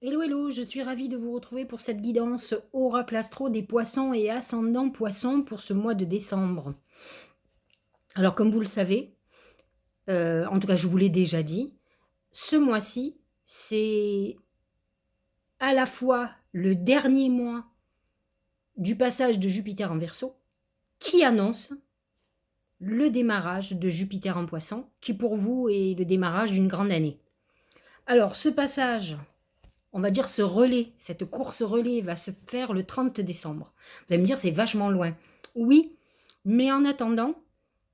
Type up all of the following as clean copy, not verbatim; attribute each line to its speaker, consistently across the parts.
Speaker 1: Hello, hello, je suis ravie de vous retrouver pour cette guidance Oracle Astro des poissons et ascendant poissons pour ce mois de décembre. Alors, comme vous le savez, en tout cas, je vous l'ai déjà dit, ce mois-ci, c'est à la fois le dernier mois du passage de Jupiter en Verseau qui annonce le démarrage de Jupiter en Poisson, qui pour vous est le démarrage d'une grande année. Alors, ce passage, on va dire ce relais, cette course relais va se faire le 30 décembre. Vous allez me dire, c'est vachement loin. Oui, mais en attendant,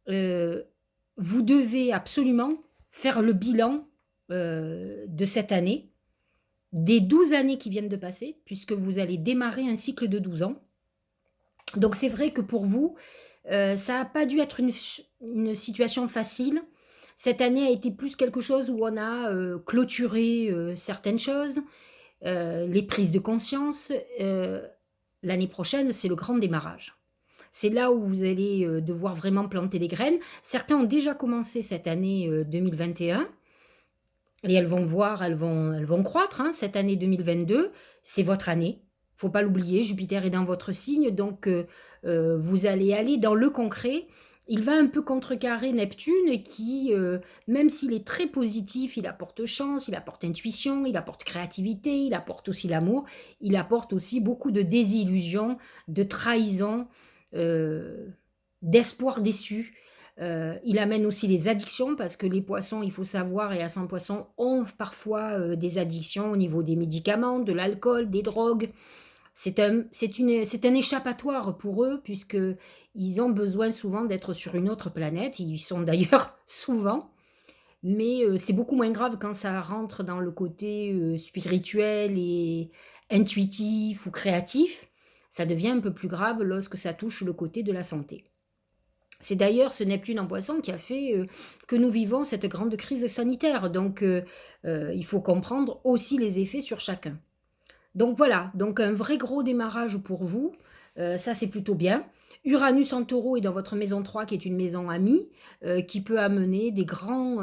Speaker 1: euh, vous devez absolument faire le bilan de cette année, des 12 années qui viennent de passer, puisque vous allez démarrer un cycle de 12 ans. Donc c'est vrai que pour vous, ça n'a pas dû être une situation facile. Cette année a été plus quelque chose où on a clôturé certaines choses, les prises de conscience. L'année prochaine, c'est le grand démarrage. C'est là où vous allez devoir vraiment planter des graines. Certains ont déjà commencé cette année 2021 et elles vont voir, elles vont croître. Hein. Cette année 2022, c'est votre année. Il ne faut pas l'oublier, Jupiter est dans votre signe, donc vous allez aller dans le concret. Il va un peu contrecarrer Neptune qui, même s'il est très positif, il apporte chance, il apporte intuition, il apporte créativité, il apporte aussi l'amour, il apporte aussi beaucoup de désillusion, de trahison, euh, d'espoir déçu. Il amène aussi les addictions parce que les poissons, il faut savoir, et à 100 poissons, ont parfois des addictions au niveau des médicaments, de l'alcool, des drogues. C'est un échappatoire pour eux puisqu'ils ont besoin souvent d'être sur une autre planète. Ils y sont d'ailleurs souvent, mais c'est beaucoup moins grave quand ça rentre dans le côté spirituel et intuitif ou créatif. Ça devient un peu plus grave lorsque ça touche le côté de la santé. C'est d'ailleurs ce Neptune en Poisson qui a fait que nous vivons cette grande crise sanitaire. Donc, il faut comprendre aussi les effets sur chacun. Donc voilà, donc un vrai gros démarrage pour vous. Ça, c'est plutôt bien. Uranus en taureau est dans votre maison 3, qui est une maison amie, qui peut amener des grands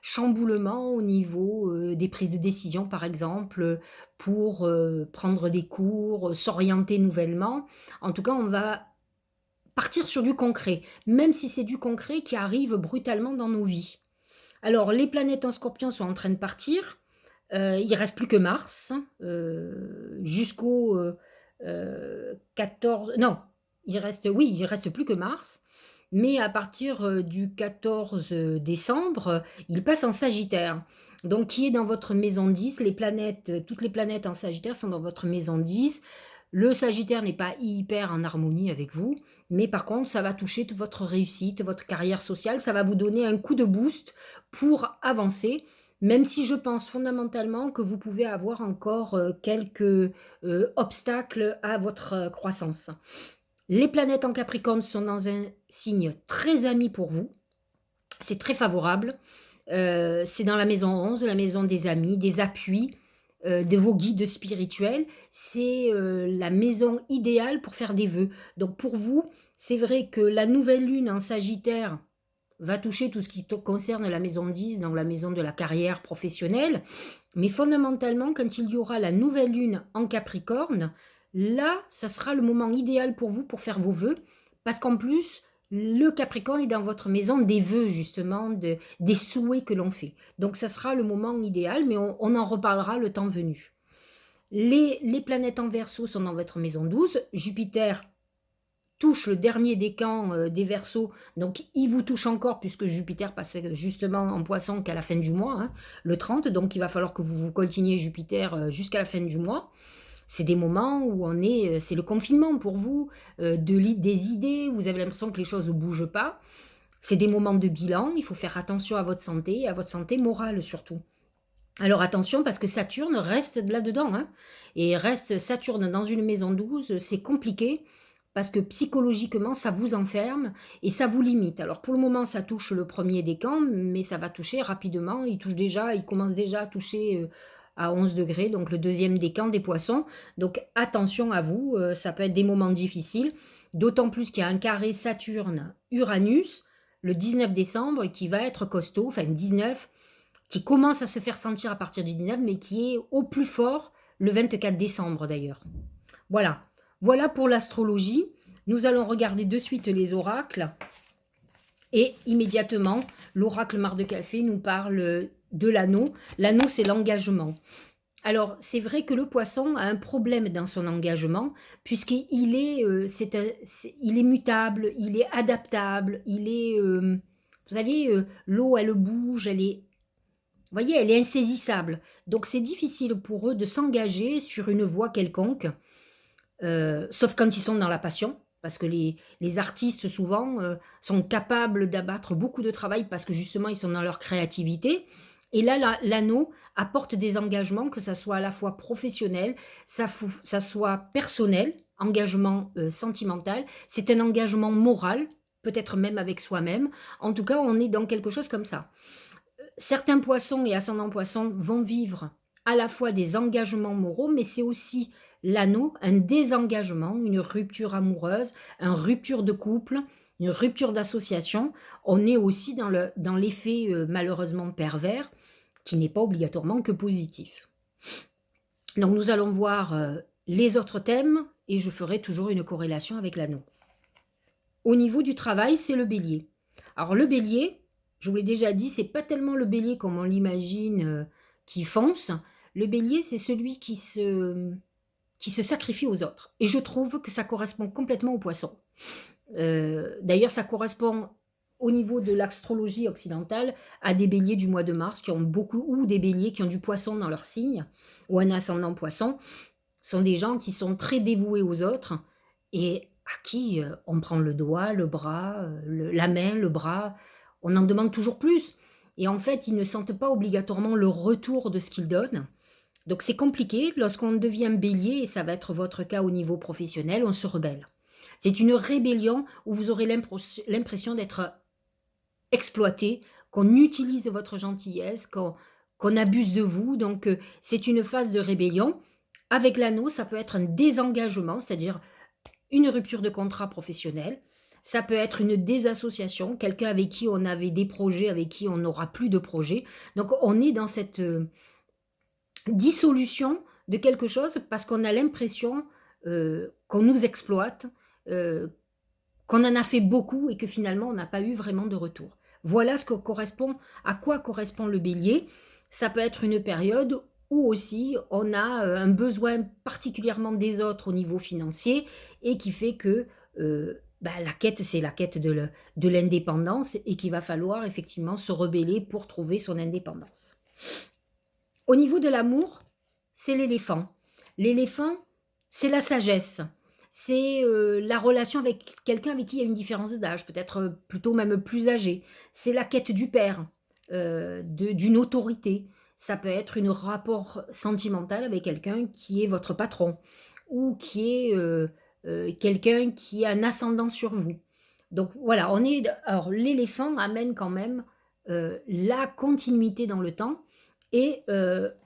Speaker 1: chamboulements au niveau des prises de décision, par exemple, pour prendre des cours, s'orienter nouvellement. En tout cas, on va partir sur du concret, même si c'est du concret qui arrive brutalement dans nos vies. Alors, les planètes en scorpion sont en train de partir. Il ne reste plus que Mars jusqu'au 14. Non, oui, il reste plus que Mars. Mais à partir du 14 décembre, il passe en Sagittaire. Donc, qui est dans votre maison 10. Les planètes, toutes les planètes en Sagittaire sont dans votre maison 10. Le Sagittaire n'est pas hyper en harmonie avec vous, mais par contre, ça va toucher toute votre réussite, votre carrière sociale. Ça va vous donner un coup de boost pour avancer, même si je pense fondamentalement que vous pouvez avoir encore quelques obstacles à votre croissance. Les planètes en Capricorne sont dans un signe très ami pour vous. C'est très favorable. C'est dans la maison 11, la maison des amis, des appuis, de vos guides spirituels. C'est la maison idéale pour faire des vœux. Donc pour vous, c'est vrai que la nouvelle lune en Sagittaire va toucher tout ce qui concerne la maison 10, donc la maison de la carrière professionnelle. Mais fondamentalement, quand il y aura la nouvelle lune en Capricorne, là, ça sera le moment idéal pour vous pour faire vos vœux. Parce qu'en plus, le Capricorne est dans votre maison des vœux, justement, des souhaits que l'on fait. Donc, ça sera le moment idéal, mais on en reparlera le temps venu. Les planètes en Verseau sont dans votre maison 12. Jupiter touche le dernier décan des Verseaux, donc il vous touche encore puisque Jupiter passe justement en Poisson qu'à la fin du mois, hein, le 30, donc il va falloir que vous coltiniez Jupiter jusqu'à la fin du mois. C'est des moments où c'est le confinement pour vous, des idées, vous avez l'impression que les choses ne bougent pas. C'est des moments de bilan, il faut faire attention à votre santé, et à votre santé morale surtout. Alors attention parce que Saturne reste là-dedans, hein, et reste Saturne dans une maison 12, c'est compliqué parce que psychologiquement ça vous enferme et ça vous limite. Alors pour le moment ça touche le premier décan, mais ça va toucher rapidement, il commence déjà à toucher à 11 degrés, donc le deuxième décan des poissons. Donc attention à vous, ça peut être des moments difficiles, d'autant plus qu'il y a un carré Saturne-Uranus le 19 décembre qui va être costaud, enfin 19, qui commence à se faire sentir à partir du 19, mais qui est au plus fort le 24 décembre d'ailleurs. Voilà, voilà pour l'astrologie. Nous allons regarder de suite les oracles. Et immédiatement, l'oracle Marc de Café nous parle de l'anneau. L'anneau, c'est l'engagement. Alors, c'est vrai que le poisson a un problème dans son engagement, puisqu'il est, il est mutable, il est adaptable, il est... vous savez, l'eau, elle bouge, elle est... Vous voyez, elle est insaisissable. Donc, c'est difficile pour eux de s'engager sur une voie quelconque, sauf quand ils sont dans la passion, parce que les artistes, souvent, sont capables d'abattre beaucoup de travail parce que, justement, ils sont dans leur créativité. Et là, l'anneau apporte des engagements, que ça soit à la fois professionnel, ça soit personnel, engagement sentimental, c'est un engagement moral, peut-être même avec soi-même. En tout cas, on est dans quelque chose comme ça. Certains poissons et ascendants poissons vont vivre à la fois des engagements moraux, mais c'est aussi l'anneau, un désengagement, une rupture amoureuse, une rupture de couple, une rupture d'association. On est aussi dans l'effet malheureusement pervers, qui n'est pas obligatoirement que positif. Donc nous allons voir les autres thèmes, et je ferai toujours une corrélation avec l'anneau. Au niveau du travail, c'est le bélier. Alors le bélier, je vous l'ai déjà dit, c'est pas tellement le bélier comme on l'imagine qui fonce. Le bélier, c'est celui qui se sacrifie aux autres. Et je trouve que ça correspond complètement au poisson. D'ailleurs, ça correspond au niveau de l'astrologie occidentale à des béliers du mois de mars qui ont beaucoup, ou des béliers qui ont du poisson dans leur signe, ou un ascendant poisson. Ce sont des gens qui sont très dévoués aux autres et à qui on prend le doigt, le bras, la main, le bras. On en demande toujours plus. Et en fait, ils ne sentent pas obligatoirement le retour de ce qu'ils donnent. Donc c'est compliqué. Lorsqu'on devient bélier, et ça va être votre cas au niveau professionnel, on se rebelle. C'est une rébellion où vous aurez l'impression d'être exploité, qu'on utilise votre gentillesse, qu'on abuse de vous. Donc c'est une phase de rébellion. Avec l'anneau, ça peut être un désengagement, c'est-à-dire une rupture de contrat professionnel. Ça peut être une désassociation, quelqu'un avec qui on avait des projets, avec qui on n'aura plus de projets. Donc on est dans cette dissolution de quelque chose parce qu'on a l'impression qu'on nous exploite, qu'on en a fait beaucoup et que finalement on n'a pas eu vraiment de retour. Voilà à quoi correspond le bélier. Ça peut être une période où aussi on a un besoin particulièrement des autres au niveau financier et qui fait que la quête, c'est la quête de l'indépendance et qu'il va falloir effectivement se rebeller pour trouver son indépendance. Au niveau de l'amour, c'est l'éléphant. L'éléphant, c'est la sagesse. C'est la relation avec quelqu'un avec qui il y a une différence d'âge, peut-être plutôt même plus âgé. C'est la quête du père, d'une autorité. Ça peut être un rapport sentimental avec quelqu'un qui est votre patron ou qui est quelqu'un qui a un ascendant sur vous. Donc voilà, alors l'éléphant amène quand même la continuité dans le temps. Et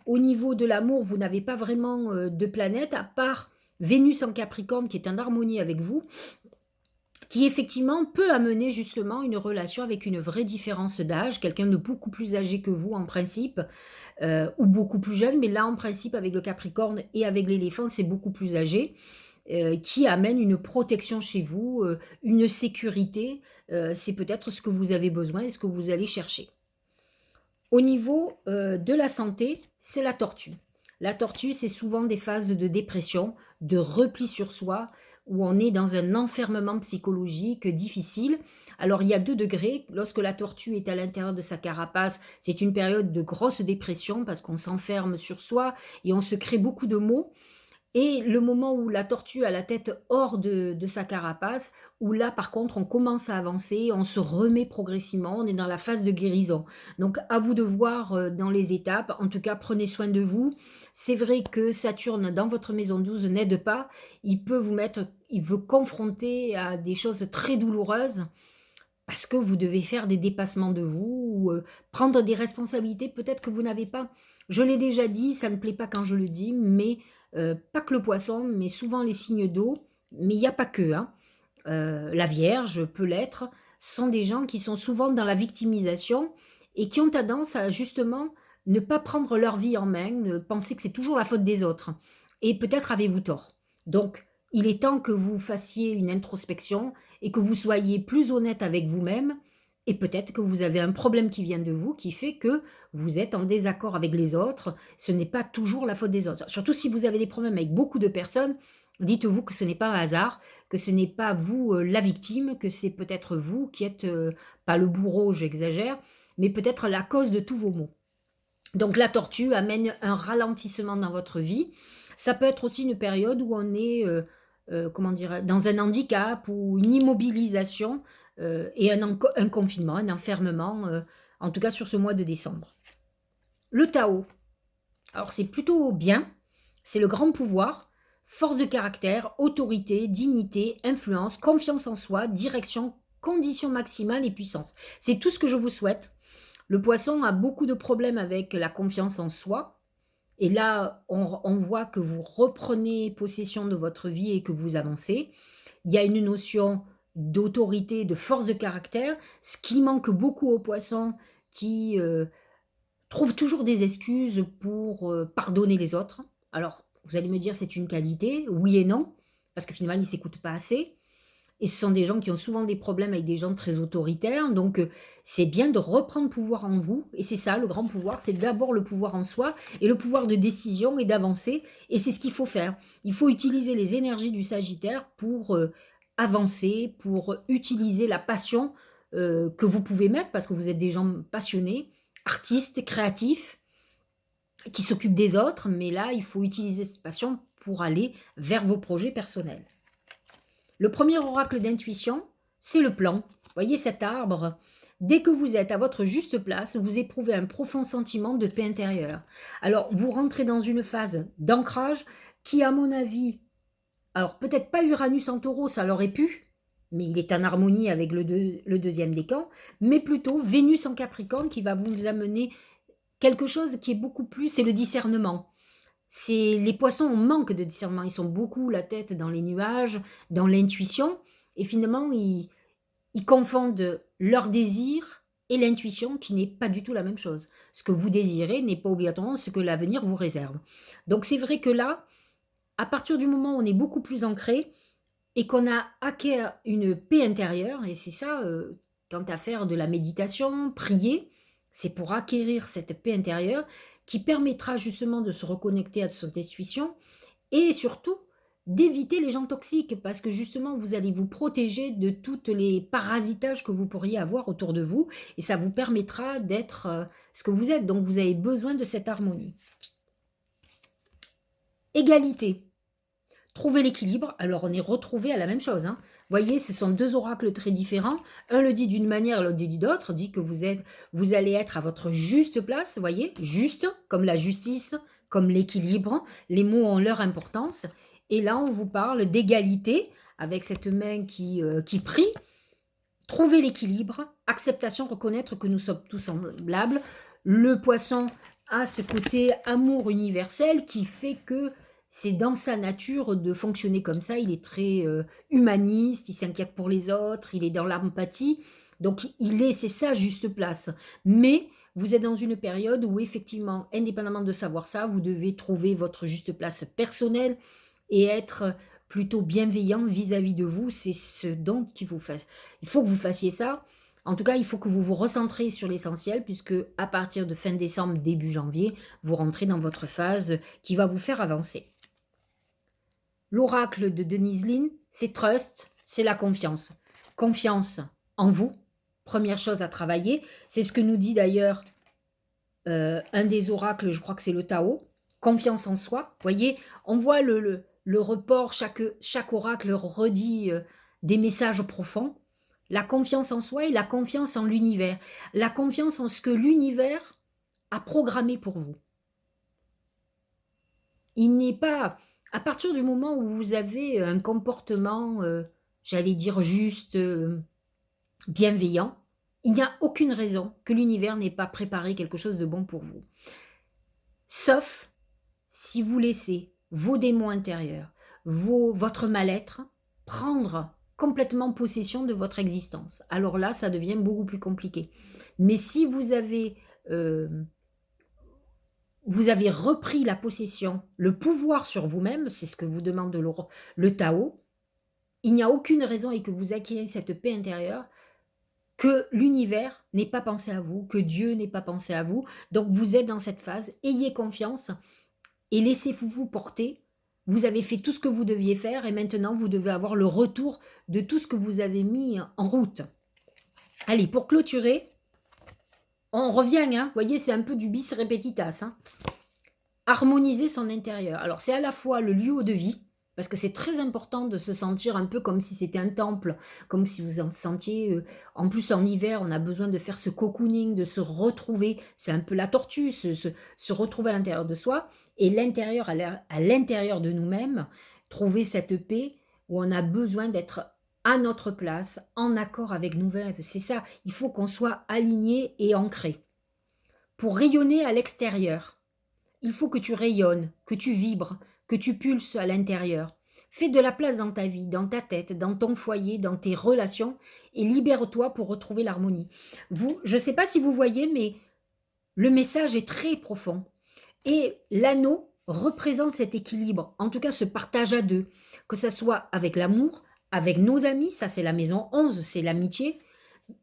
Speaker 1: au niveau de l'amour, vous n'avez pas vraiment de planète, à part Vénus en Capricorne, qui est en harmonie avec vous, qui effectivement peut amener justement une relation avec une vraie différence d'âge, quelqu'un de beaucoup plus âgé que vous en principe, ou beaucoup plus jeune, mais là en principe avec le Capricorne et avec l'éléphant, c'est beaucoup plus âgé, qui amène une protection chez vous, une sécurité, c'est peut-être ce que vous avez besoin et ce que vous allez chercher. Au niveau de la santé, c'est la tortue. La tortue, c'est souvent des phases de dépression, de repli sur soi, où on est dans un enfermement psychologique difficile. Alors il y a 2 degrés. Lorsque la tortue est à l'intérieur de sa carapace, c'est une période de grosse dépression parce qu'on s'enferme sur soi et on se crée beaucoup de maux. Et le moment où la tortue a la tête hors de sa carapace, où là par contre on commence à avancer, on se remet progressivement, on est dans la phase de guérison. Donc à vous de voir dans les étapes, en tout cas prenez soin de vous. C'est vrai que Saturne dans votre maison 12 n'aide pas, il veut confronter à des choses très douloureuses, parce que vous devez faire des dépassements de vous, ou prendre des responsabilités peut-être que vous n'avez pas. Je l'ai déjà dit, ça ne plaît pas quand je le dis, mais pas que le poisson, mais souvent les signes d'eau, mais il n'y a pas que. La Vierge peut l'être, sont des gens qui sont souvent dans la victimisation et qui ont tendance à justement ne pas prendre leur vie en main, ne penser que c'est toujours la faute des autres. Et peut-être avez-vous tort. Donc, il est temps que vous fassiez une introspection et que vous soyez plus honnête avec vous-même. Et peut-être que vous avez un problème qui vient de vous, qui fait que vous êtes en désaccord avec les autres. Ce n'est pas toujours la faute des autres. Surtout si vous avez des problèmes avec beaucoup de personnes, dites-vous que ce n'est pas un hasard, que ce n'est pas vous la victime, que c'est peut-être vous qui êtes, pas le bourreau, j'exagère, mais peut-être la cause de tous vos maux. Donc la tortue amène un ralentissement dans votre vie. Ça peut être aussi une période où on est, comment dire, dans un handicap ou une immobilisation et un confinement, un enfermement, en tout cas sur ce mois de décembre. Le Tao, alors c'est plutôt bien, c'est le grand pouvoir, force de caractère, autorité, dignité, influence, confiance en soi, direction, condition maximale et puissance. C'est tout ce que je vous souhaite. Le poisson a beaucoup de problèmes avec la confiance en soi. Et là, on voit que vous reprenez possession de votre vie et que vous avancez. Il y a une notion d'autorité, de force de caractère, ce qui manque beaucoup aux poissons qui trouvent toujours des excuses pour pardonner les autres. Alors, vous allez me dire, c'est une qualité, oui et non, parce que finalement, ils ne s'écoutent pas assez. Et ce sont des gens qui ont souvent des problèmes avec des gens très autoritaires. Donc, c'est bien de reprendre pouvoir en vous. Et c'est ça, le grand pouvoir, c'est d'abord le pouvoir en soi et le pouvoir de décision et d'avancer. Et c'est ce qu'il faut faire. Il faut utiliser les énergies du Sagittaire pour avancer, pour utiliser la passion que vous pouvez mettre, parce que vous êtes des gens passionnés, artistes, créatifs, qui s'occupent des autres. Mais là, il faut utiliser cette passion pour aller vers vos projets personnels. Le premier oracle d'intuition, c'est le plan. Voyez cet arbre? Dès que vous êtes à votre juste place, vous éprouvez un profond sentiment de paix intérieure. Alors, vous rentrez dans une phase d'ancrage qui, à mon avis, alors peut-être pas Uranus en taureau, ça l'aurait pu, mais il est en harmonie avec le deuxième décan, mais plutôt Vénus en Capricorne qui va vous amener quelque chose qui est beaucoup plus, c'est le discernement. Les poissons ont manque de discernement, ils sont beaucoup la tête dans les nuages, dans l'intuition, et finalement ils confondent leur désir et l'intuition qui n'est pas du tout la même chose. Ce que vous désirez n'est pas obligatoirement ce que l'avenir vous réserve. Donc c'est vrai que là, à partir du moment où on est beaucoup plus ancré et qu'on a acquis une paix intérieure, et c'est ça, quant à faire de la méditation, prier, c'est pour acquérir cette paix intérieure qui permettra justement de se reconnecter à son intuition et surtout d'éviter les gens toxiques parce que justement vous allez vous protéger de tous les parasitages que vous pourriez avoir autour de vous et ça vous permettra d'être ce que vous êtes. Donc vous avez besoin de cette harmonie. Égalité. Trouver l'équilibre, alors on est retrouvé à la même chose. Hein. Voyez, ce sont deux oracles très différents. Un le dit d'une manière, l'autre dit d'autre. Dit que vous allez être à votre juste place, voyez, juste, comme la justice, comme l'équilibre. Les mots ont leur importance. Et là, on vous parle d'égalité, avec cette main qui prie. Trouver l'équilibre, acceptation, reconnaître que nous sommes tous semblables. Le poisson a ce côté amour universel qui fait que c'est dans sa nature de fonctionner comme ça. Il est très humaniste, il s'inquiète pour les autres, il est dans l'empathie. Donc, c'est sa juste place. Mais vous êtes dans une période où, effectivement, indépendamment de savoir ça, vous devez trouver votre juste place personnelle et être plutôt bienveillant vis-à-vis de vous. C'est ce dont il faut que vous fassiez ça. En tout cas, il faut que vous vous recentrez sur l'essentiel, puisque à partir de fin décembre, début janvier, vous rentrez dans votre phase qui va vous faire avancer. L'oracle de Denise Linn, c'est trust, c'est la confiance. Confiance en vous, première chose à travailler. C'est ce que nous dit d'ailleurs un des oracles, je crois que c'est le Tao. Confiance en soi. Vous voyez, on voit le report, chaque oracle redit des messages profonds. La confiance en soi et la confiance en l'univers. La confiance en ce que l'univers a programmé pour vous. Il n'est pas... À partir du moment où vous avez un comportement, j'allais dire juste, bienveillant, il n'y a aucune raison que l'univers n'ait pas préparé quelque chose de bon pour vous. Sauf si vous laissez vos démons intérieurs, votre mal-être, prendre complètement possession de votre existence. Alors là, ça devient beaucoup plus compliqué. Mais si vous avez vous avez repris la possession, le pouvoir sur vous-même, c'est ce que vous demande le Tao. Il n'y a aucune raison et que vous acquérez cette paix intérieure que l'univers n'ait pas pensé à vous, que Dieu n'ait pas pensé à vous. Donc vous êtes dans cette phase, ayez confiance et laissez-vous porter. Vous avez fait tout ce que vous deviez faire et maintenant vous devez avoir le retour de tout ce que vous avez mis en route. Allez, pour clôturer, on revient, hein, vous voyez, c'est un peu du bis repetitas. Hein. Harmoniser son intérieur. Alors c'est à la fois le lieu de vie, parce que c'est très important de se sentir un peu comme si c'était un temple, comme si vous en sentiez, en plus en hiver, on a besoin de faire ce cocooning, de se retrouver, c'est un peu la tortue, se retrouver à l'intérieur de soi, et l'intérieur, à l'intérieur de nous-mêmes, trouver cette paix où on a besoin d'être à notre place, en accord avec nous-mêmes. C'est ça, il faut qu'on soit aligné et ancré. Pour rayonner à l'extérieur, il faut que tu rayonnes, que tu vibres, que tu pulses à l'intérieur. Fais de la place dans ta vie, dans ta tête, dans ton foyer, dans tes relations et libère-toi pour retrouver l'harmonie. Je ne sais pas si vous voyez, mais le message est très profond. Et l'anneau représente cet équilibre, en tout cas ce partage à deux, que ce soit avec l'amour, avec nos amis, ça c'est la maison 11, c'est l'amitié.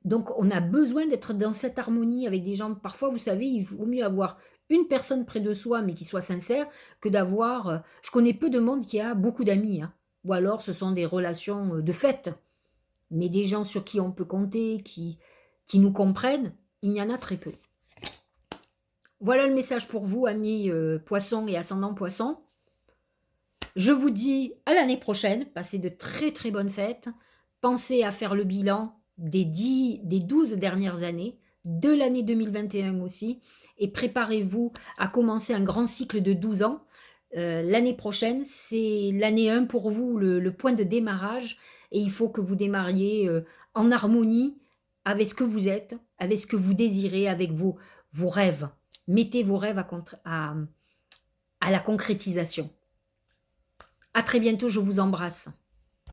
Speaker 1: Donc on a besoin d'être dans cette harmonie avec des gens. Parfois, vous savez, il vaut mieux avoir une personne près de soi, mais qui soit sincère, que d'avoir... je connais peu de monde qui a beaucoup d'amis, hein. Ou alors ce sont des relations de fait. Mais des gens sur qui on peut compter, qui nous comprennent, il y en a très peu. Voilà le message pour vous, amis poissons et ascendants poissons. Je vous dis à l'année prochaine, passez de très très bonnes fêtes. Pensez à faire le bilan des 12 dernières années, de l'année 2021 aussi, et préparez-vous à commencer un grand cycle de 12 ans. L'année prochaine, c'est l'année 1 pour vous, le point de démarrage, et il faut que vous démarriez en harmonie avec ce que vous êtes, avec ce que vous désirez, avec vos rêves. Mettez vos rêves à la concrétisation. À très bientôt, je vous embrasse.